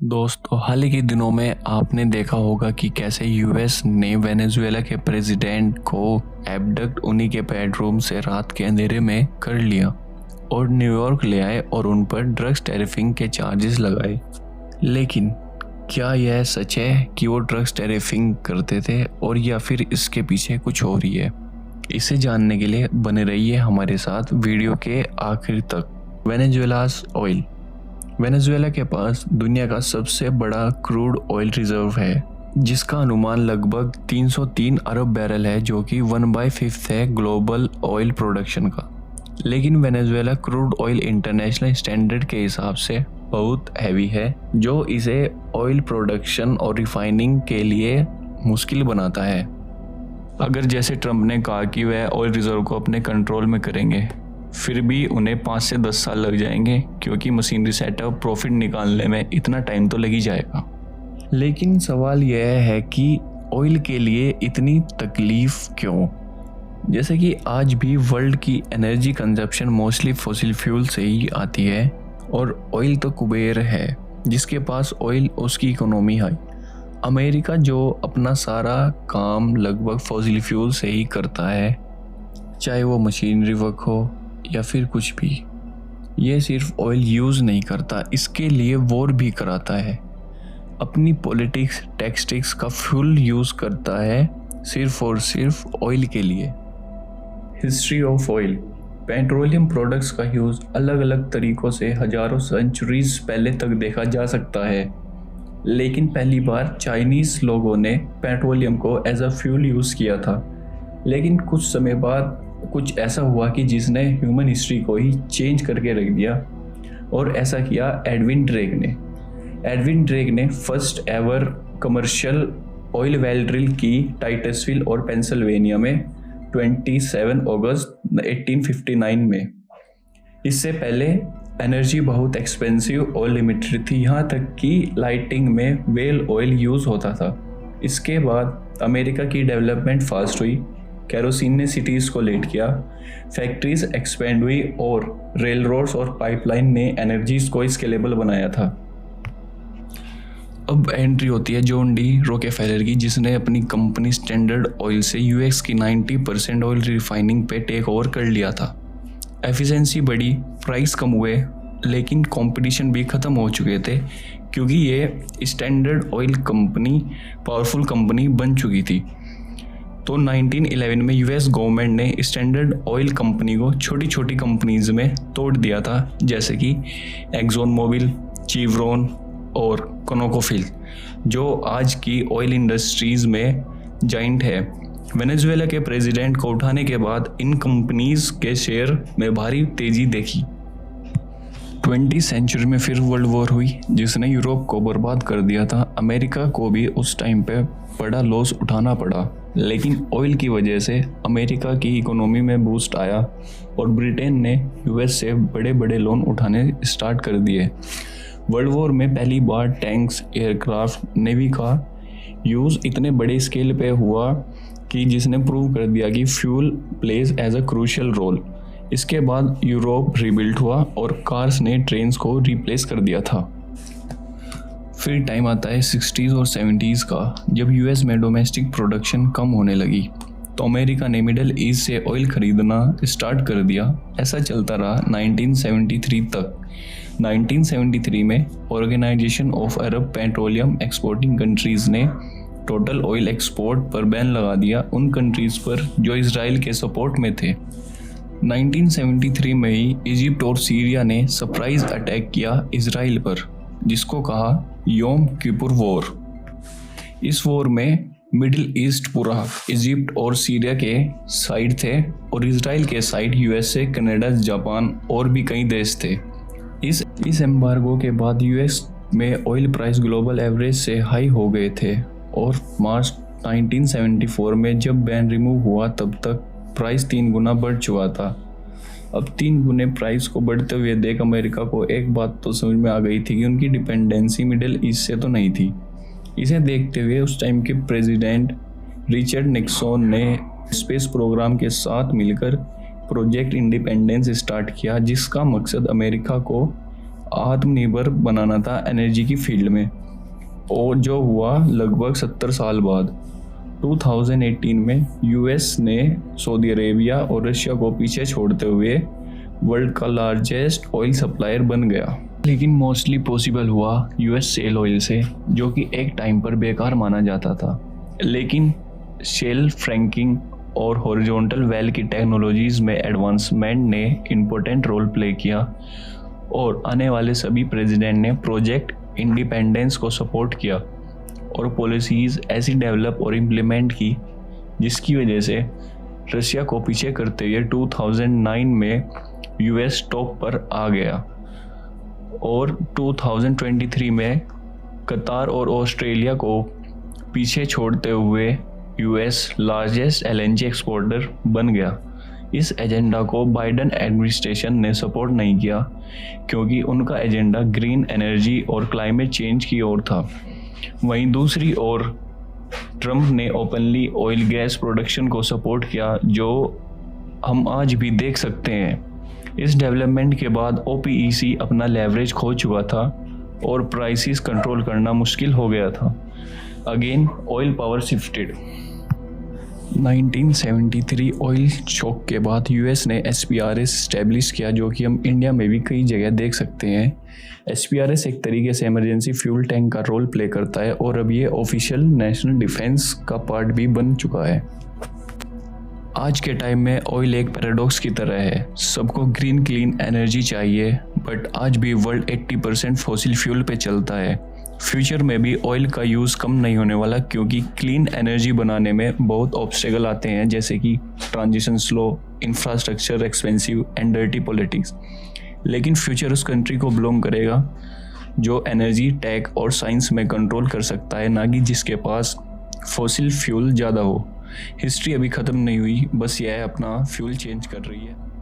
दोस्तों, हाल ही के दिनों में आपने देखा होगा कि कैसे यूएस ने वेनेजुएला के प्रेसिडेंट को एब्डक्ट उन्हीं के बेडरूम से रात के अंधेरे में कर लिया और न्यूयॉर्क ले आए और उन पर ड्रग्स टैरिफिंग के चार्जेस लगाए। लेकिन क्या यह सच है कि वो ड्रग्स टैरिफिंग करते थे और या फिर इसके पीछे कुछ और ही है? इसे जानने के लिए बने रहिए हमारे साथ वीडियो के आखिर तक। वेनेजुएलास ऑयल। वेनेजुएला के पास दुनिया का सबसे बड़ा क्रूड ऑयल रिजर्व है, जिसका अनुमान लगभग 303 अरब बैरल है, जो कि 1/5 है ग्लोबल ऑयल प्रोडक्शन का। लेकिन Venezuela crude oil international standard के हिसाब से बहुत हैवी है, जो इसे ऑयल प्रोडक्शन और रिफाइनिंग के लिए मुश्किल बनाता है। अगर जैसे ट्रंप ने कहा कि वह ऑयल रिजर्व को अपने कंट्रोल में करेंगे, फिर भी उन्हें 5 से 10 साल लग जाएंगे, क्योंकि मशीनरी सेटअप प्रॉफिट निकालने में इतना टाइम तो लग ही जाएगा। लेकिन सवाल यह है कि ऑयल के लिए इतनी तकलीफ क्यों? जैसे कि आज भी वर्ल्ड की energy consumption mostly fossil fuel से ही आती है और ऑयल तो कुबेर है, जिसके पास ऑयल उसकी इकोनॉमी है। अमेरिका जो अपना सारा काम लगभग फॉसिल फ्यूल से ही करता है, चाहे वो मशीनरी वर्क हो या फिर कुछ भी। ये सिर्फ ऑयल यूज़ नहीं करता, इसके लिए वॉर भी कराता है। अपनी पॉलिटिक्स टैक्टिक्स का फुल यूज़ करता है सिर्फ और सिर्फ ऑयल के लिए। History of oil. Petroleum products का यूज़ अलग अलग तरीक़ों से हज़ारों सेंचुरीज पहले तक देखा जा सकता है। लेकिन पहली बार चाइनीज़ लोगों ने पेट्रोलियम को एज अ फ्यूल यूज़ किया था। लेकिन कुछ समय बाद कुछ ऐसा हुआ कि जिसने ह्यूमन हिस्ट्री को ही चेंज करके रख दिया, और ऐसा किया एडविन ड्रेक ने। एडविन ड्रेक ने first ever commercial oil well drill की टाइटसविल और पेंसिल्वेनिया में 27 अगस्त 1859 में। इससे पहले एनर्जी बहुत एक्सपेंसिव और लिमिटेड थी, यहाँ तक कि लाइटिंग में वेल ऑयल यूज़ होता था। इसके बाद अमेरिका की डेवलपमेंट फास्ट हुई, केरोसिन ने सिटीज़ को लीड किया, फैक्ट्रीज एक्सपेंड हुई और रेल रोड्स और पाइपलाइन ने एनर्जीज को स्केलेबल बनाया था। अब एंट्री होती है जॉन डी रॉकेफेलर की, जिसने अपनी कंपनी स्टैंडर्ड ऑयल से यूएस की 90% ऑयल रिफाइनिंग पे टेक ओवर कर लिया था। एफिशिएंसी बढ़ी, प्राइस कम हुए, लेकिन कंपटीशन भी ख़त्म हो चुके थे, क्योंकि ये standard oil company powerful company बन चुकी थी। तो 1911 में यूएस गवर्नमेंट ने स्टैंडर्ड ऑयल कंपनी को छोटी छोटी कंपनीज में तोड़ दिया था, जैसे कि एक्सॉन मोबिल, चेवरॉन और कोनोकोफिल, जो आज की ऑयल इंडस्ट्रीज में जाइंट है। वेनेजुएला के प्रेसिडेंट को उठाने के बाद इन कंपनीज के शेयर में भारी तेजी देखी। 20वीं सेंचुरी में फिर वर्ल्ड वॉर हुई, जिसने यूरोप को बर्बाद कर दिया था। अमेरिका को भी उस टाइम पे बड़ा लॉस उठाना पड़ा, लेकिन ऑयल की वजह से अमेरिका की इकोनॉमी में बूस्ट आया और ब्रिटेन ने यूएस से बड़े बड़े लोन उठाने स्टार्ट कर दिए। वर्ल्ड वॉर में पहली बार टैंक्स, एयरक्राफ्ट, नेवी का यूज़ इतने बड़े स्केल पे हुआ कि जिसने प्रूव कर दिया कि fuel plays as a crucial role. इसके बाद यूरोप रिबिल्ड हुआ और कार्स ने ट्रेन्स को रिप्लेस कर दिया था। फिर टाइम आता है 60s और 70s का, जब यूएस में डोमेस्टिक प्रोडक्शन कम होने लगी, तो अमेरिका ने मिडिल ईस्ट से ऑयल खरीदना स्टार्ट कर दिया। ऐसा चलता रहा 1973 तक। 1973 में Organisation of Arab Petroleum Exporting Countries ने टोटल ऑयल एक्सपोर्ट पर बैन लगा दिया उन कंट्रीज़ पर जो इसराइल के सपोर्ट में थे। 1973 में ही इजिप्ट और सीरिया ने सरप्राइज अटैक किया इसराइल पर, जिसको कहा योम किपुर वॉर। इस वॉर में मिडिल ईस्ट पूरा इजिप्ट और सीरिया के साइड थे और इसराइल के साइड यूएसए, कनाडा, जापान और भी कई देश थे। इस एम्बार्गो के बाद यूएस में ऑयल प्राइस ग्लोबल एवरेज से हाई हो गए थे और मार्च 1974 में जब बैन रिमूव हुआ, तब तक प्राइस 3 गुना बढ़ चुका था। अब 3 गुने प्राइस को बढ़ते हुए देख अमेरिका को एक बात तो समझ में आ गई थी कि उनकी डिपेंडेंसी मिडिल ईस्ट से तो नहीं थी। इसे देखते हुए उस टाइम के प्रेसिडेंट रिचर्ड निक्सन ने स्पेस प्रोग्राम के साथ मिलकर प्रोजेक्ट इंडिपेंडेंस स्टार्ट किया, जिसका मकसद अमेरिका को आत्मनिर्भर बनाना था एनर्जी की फील्ड में, और जो हुआ लगभग 70 साल बाद। 2018 में यूएस ने सऊदी अरेबिया और रशिया को पीछे छोड़ते हुए वर्ल्ड का लार्जेस्ट ऑयल सप्लायर बन गया। लेकिन मोस्टली पॉसिबल हुआ यूएस शेल ऑयल से, जो कि एक टाइम पर बेकार माना जाता था। लेकिन शेल फ्रैंकिंग और हॉरिजॉन्टल वेल की टेक्नोलॉजीज में एडवांसमेंट ने इम्पोर्टेंट रोल प्ले किया, और आने वाले सभी प्रेसिडेंट ने प्रोजेक्ट इंडिपेंडेंस को सपोर्ट किया और पॉलिसीज़ ऐसी डेवलप और इम्प्लीमेंट की जिसकी वजह से रशिया को पीछे करते हुए 2009 में यूएस टॉप पर आ गया, और 2023 में कतार और ऑस्ट्रेलिया को पीछे छोड़ते हुए यूएस लार्जेस्ट एलएनजी एक्सपोर्टर बन गया। इस एजेंडा को बाइडेन एडमिनिस्ट्रेशन ने सपोर्ट नहीं किया, क्योंकि उनका एजेंडा ग्रीन एनर्जी और क्लाइमेट चेंज की ओर था। वहीं दूसरी ओर ट्रंप ने ओपनली ऑयल गैस प्रोडक्शन को सपोर्ट किया, जो हम आज भी देख सकते हैं। इस डेवलपमेंट के बाद ओपीईसी अपना लेवरेज खो चुका था और प्राइसेस कंट्रोल करना मुश्किल हो गया था। Again oil power shifted. 1973 oil shock के बाद यूएस ने एसपीआरएस स्टैब्लिश किया, जो कि हम इंडिया में भी कई जगह देख सकते हैं। एसपीआरएस एक तरीके से इमरजेंसी फ्यूल टैंक का रोल प्ले करता है, और अब ये ऑफिशियल नेशनल डिफेंस का पार्ट भी बन चुका है। आज के टाइम में ऑयल एक पैराडॉक्स की तरह है। सबको ग्रीन क्लीन एनर्जी चाहिए, बट आज भी वर्ल्ड 80% फॉसिल फ्यूल पे चलता है। फ्यूचर में भी ऑयल का यूज़ कम नहीं होने वाला, क्योंकि क्लीन एनर्जी बनाने में बहुत ऑब्स्टेकल आते हैं, जैसे कि transition slow, infrastructure expensive and dirty politics. लेकिन फ्यूचर उस कंट्री को बिलोंग करेगा जो एनर्जी टेक और साइंस में कंट्रोल कर सकता है, ना कि जिसके पास फॉसिल फ्यूल ज़्यादा हो। हिस्ट्री अभी ख़त्म नहीं हुई, बस यह अपना फ्यूल चेंज कर रही है।